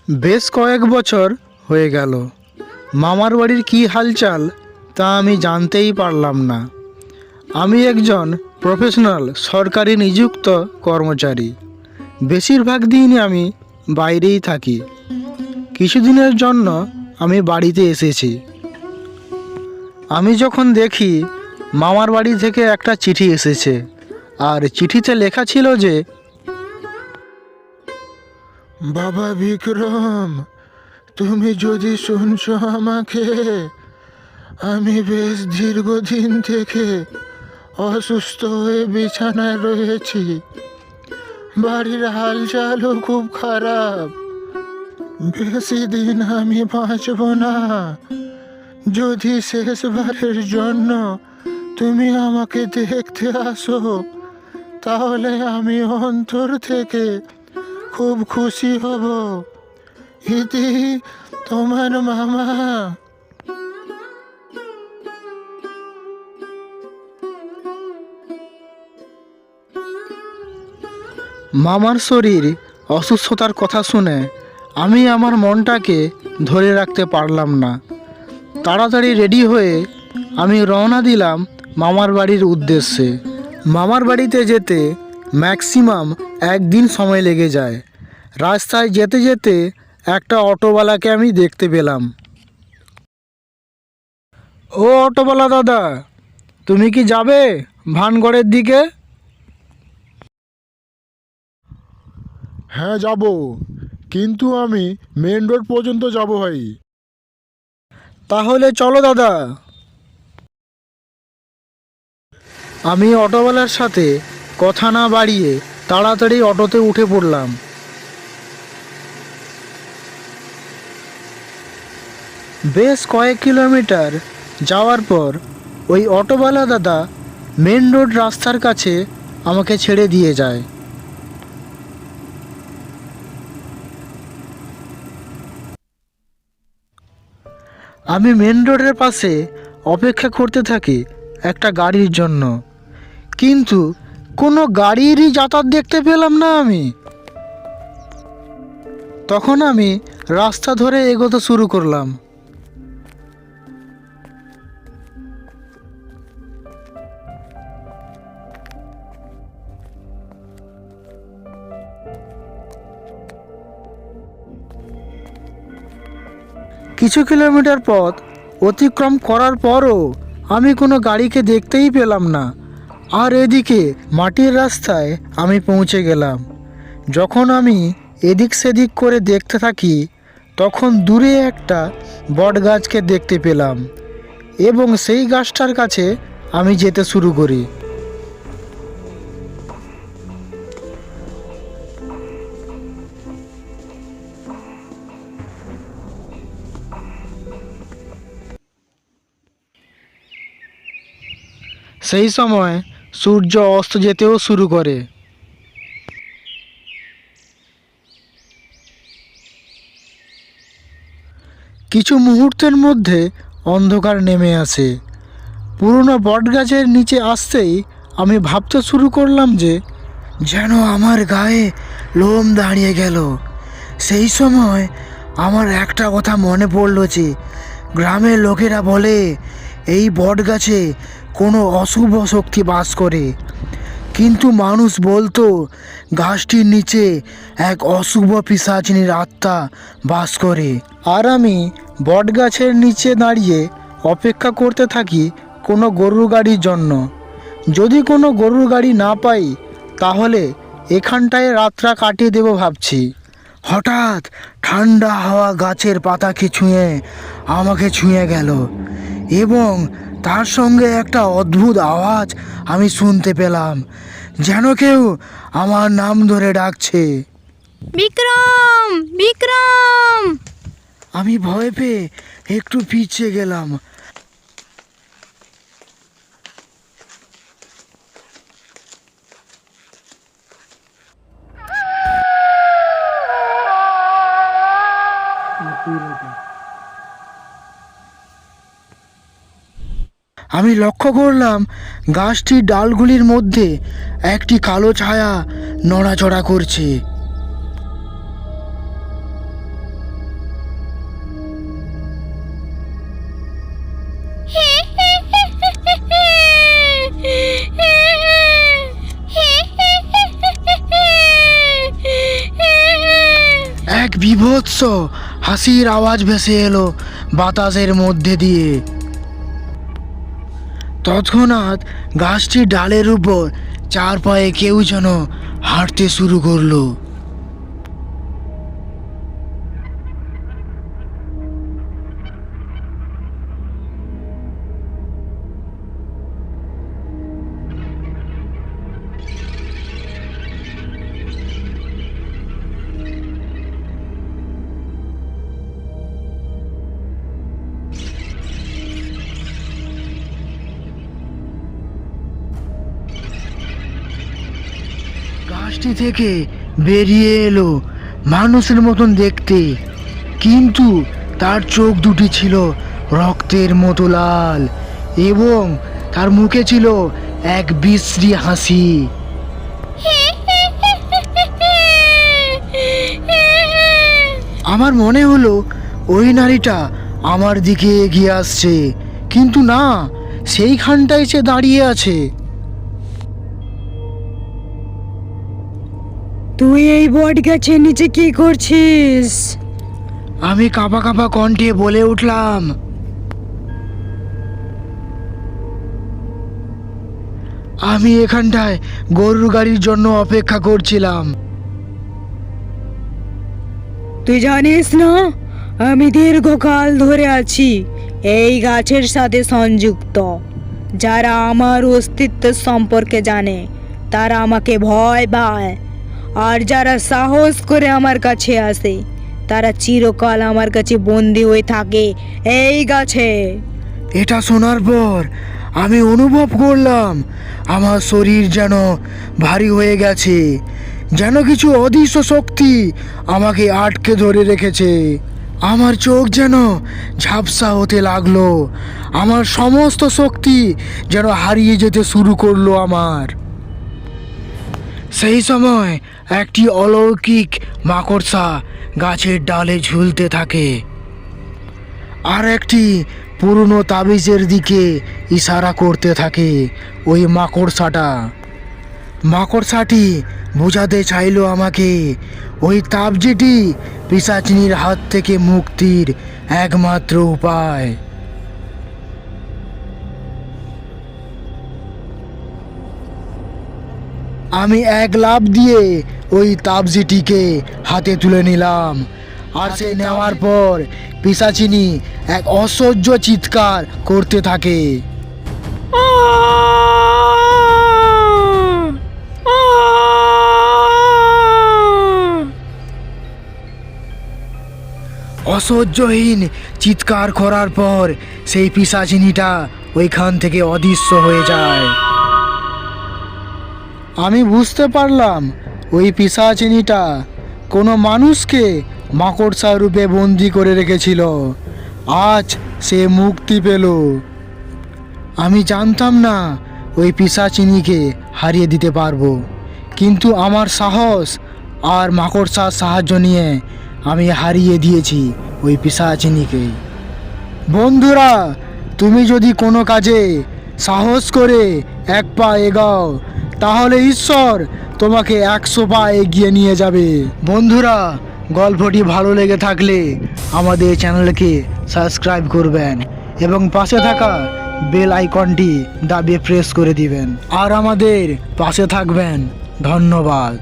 বেশ কয়েক বছর হয়ে গেল। মামার বাড়ির কী হালচাল তা আমি জানতেই পারলাম না। আমি একজন প্রফেশনাল সরকারি নিযুক্ত কর্মচারী। বেশিরভাগ দিনই আমি বাইরেই থাকি। কিছুদিনের জন্য আমি বাড়িতে এসেছি। আমি যখন দেখি মামার বাড়ি থেকে একটা চিঠি এসেছে, আর চিঠিতে লেখা ছিল যে, বাবা বিক্রম, তুমি যদি শুনছো আমাকে, আমি বেশ দীর্ঘদিন থেকে অসুস্থ হয়ে বিছানায় রয়েছি। বাড়ির হালচালও খুব খারাপ। বেশি দিন আমি বাঁচব না। যদি শেষবারের জন্য তুমি আমাকে দেখতে আসো, তাহলে আমি অন্তর থেকে খুব খুশি হব। ইতি, তোমার মামা। মামার শরীর অসুস্থতার কথা শুনে আমি আমার মনটাকে ধরে রাখতে পারলাম না। তাড়াতাড়ি রেডি হয়ে আমি রওনা দিলাম মামার বাড়ির উদ্দেশ্যে। মামার বাড়িতে যেতে ম্যাক্সিমাম একদিন সময় লেগে যায়। রাস্তায় যেতে যেতে একটা অটোওয়ালাকে আমি দেখতে পেলাম। ও অটোওয়ালা দাদা, তুমি কি যাবে ভানগড়ের দিকে? হ্যাঁ, যাব, কিন্তু আমি মেন রোড পর্যন্ত যাব ভাই। তাহলে চলো দাদা। আমি অটোওয়ালার সাথে কথা না বাড়িয়ে তাড়াতাড়ি অটোতে উঠে পড়লাম। বেশ কয়েক কিলোমিটার যাওয়ার পর ওই অটোওয়ালা দাদা মেন রোড রাস্তার কাছে আমাকে ছেড়ে দিয়ে যায়। আমি মেন রোডের পাশে অপেক্ষা করতে থাকি একটা গাড়ির জন্য, কিন্তু কোনো গাড়িরই যাতায়াত দেখতে পেলাম না আমি। তখন আমি রাস্তা ধরে এগোতে শুরু করলাম। কিছু কিলোমিটার পথ অতিক্রম করার পরও আমি কোনো গাড়িকে দেখতেই পেলাম না। আর এদিকে মাটির রাস্তায় আমি পৌঁছে গেলাম। যখন আমি এদিক সেদিক করে দেখতে থাকি, তখন দূরে একটা বট গাছকে দেখতে পেলাম এবং সেই গাছটার কাছে আমি যেতে শুরু করি। সেই সময় সূর্য অস্ত যেতেও শুরু করে। কিছু মুহূর্তের মধ্যে অন্ধকার নেমে আসে। পুরনো বটগাছের নিচে আসতেই আমি ভাবতে শুরু করলাম যে যেন আমার গায়ে লোম দাঁড়িয়ে গেল। সেই সময় আমার একটা কথা মনে পড়ল যে গ্রামের লোকেরা বলে এই বটগাছে কোনো অশুভ শক্তি বাস করে, কিন্তু মানুষ বলতো গাছটির নিচে এক অশুভ পিশাচিনীর আত্মা বাস করে। আর আমি বটগাছের নিচে দাঁড়িয়ে অপেক্ষা করতে থাকি কোনো গরুর গাড়ির জন্য। যদি কোনো গরুর গাড়ি না পাই, তাহলে এখানটায় রাতটা কাটিয়ে দেবো ভাবছি। হঠাৎ ঠান্ডা হাওয়া গাছের পাতাকে ছুঁয়ে আমাকে ছুঁয়ে গেল এবং তার সঙ্গে একটা অদ্ভুত আওয়াজ আমি শুনতে পেলাম, যেন কেউ আমার নাম ধরে ডাকছে, বিক্রম, বিক্রম। আমি ভয় পেয়ে একটু পিছিয়ে গেলাম। আমি লক্ষ্য করলাম গাছটির ডালগুলির মধ্যে একটি কালো ছায়া নড়াচড়া করছে। বীভৎস হাসির আওয়াজ ভেসে এলো বাতাসের মধ্যে দিয়ে। তৎক্ষণাৎ গাছটির ডালের উপর চার পায়ে কেউ যেন হাঁটতে শুরু করলো। গাছটি থেকে বেরিয়ে এলো মানুষের মতন দেখতে, কিন্তু তার চোখ দুটি ছিল রক্তের মতো লাল এবং তার মুখে ছিল এক বিশ্রী হাসি। আমার মনে হলো ওই নারীটা আমার দিকে এগিয়ে আসছে, কিন্তু না, সেইখানটায় সে দাঁড়িয়ে আছে। তুই এই বট গাছের নিচে কি করছিস? আমি কাঁপা কাঁপা কণ্ঠে বলে উঠলাম, আমি এখানটায় গরুর গাড়ির জন্য অপেক্ষা করছিলাম। তুই জানিস না, আমি দীর্ঘকাল ধরে আছি এই গাছের সাথে সংযুক্ত। যারা আমার অস্তিত্ব সম্পর্কে জানে তারা আমাকে ভয় পায়, আর যারা সাহস করে আমার কাছে আসে তারা চিরকাল আমার কাছে বন্দি হয়ে থাকে এই গাছে। এটা শোনার পর আমি অনুভব করলাম আমার শরীর যেন ভারী হয়ে গেছে, যেন কিছু অদৃশ্য শক্তি আমাকে আটকে ধরে রেখেছে। আমার চোখ যেন ঝাপসা হতে লাগলো, আমার সমস্ত শক্তি যেন হারিয়ে যেতে শুরু করলো আমার। সেই সময় একটি অলৌকিক মাকড়সা গাছের ডালে ঝুলতে থাকে, আর একটি পুরনো তাবিজের দিকে ইশারা করতে থাকে। ওই মাকড়সাটি বোঝাতে চাইলো আমাকে ওই তাবিজটি পিশাচিনীর হাত থেকে মুক্তির একমাত্র উপায়। আমি এক লাফ দিয়ে ওই তাবিজটিকে হাতে তুলে নিলাম, আর সে নেওয়ার পর পিশাচিনী এক অসহ্য চিৎকার করতে থাকে। অসহ্যহীন চিৎকার করার পর সেই পিশাচিনীটা ওইখান থেকে অদৃশ্য হয়ে যায়। আমি বুঝতে পারলাম ওই পিশাচিনীটা কোনো মানুষকে মাকড়সা রূপে বন্দি করে রেখেছিল। আজ সে মুক্তি পেল। আমি জানতাম না ওই পিশাচিনীকে হারিয়ে দিতে পারবো, কিন্তু আমার সাহস আর মাকড়সার সাহায্য নিয়ে আমি হারিয়ে দিয়েছি ওই পিশাচিনীকে। বন্ধুরা, তুমি যদি কোনো কাজে সাহস করে এক পা এগাও, তাহলে ঈশ্বর তোমাকে 100 পা এগিয়ে নিয়ে যাবে। বন্ধুরা, গল্পটি ভালো লেগে থাকলে আমাদের চ্যানেলকে সাবস্ক্রাইব করবেন এবং পাশে থাকা বেল আইকনটি দাবিয়ে প্রেস করে দিবেন, আর আমাদের পাশে থাকবেন। ধন্যবাদ।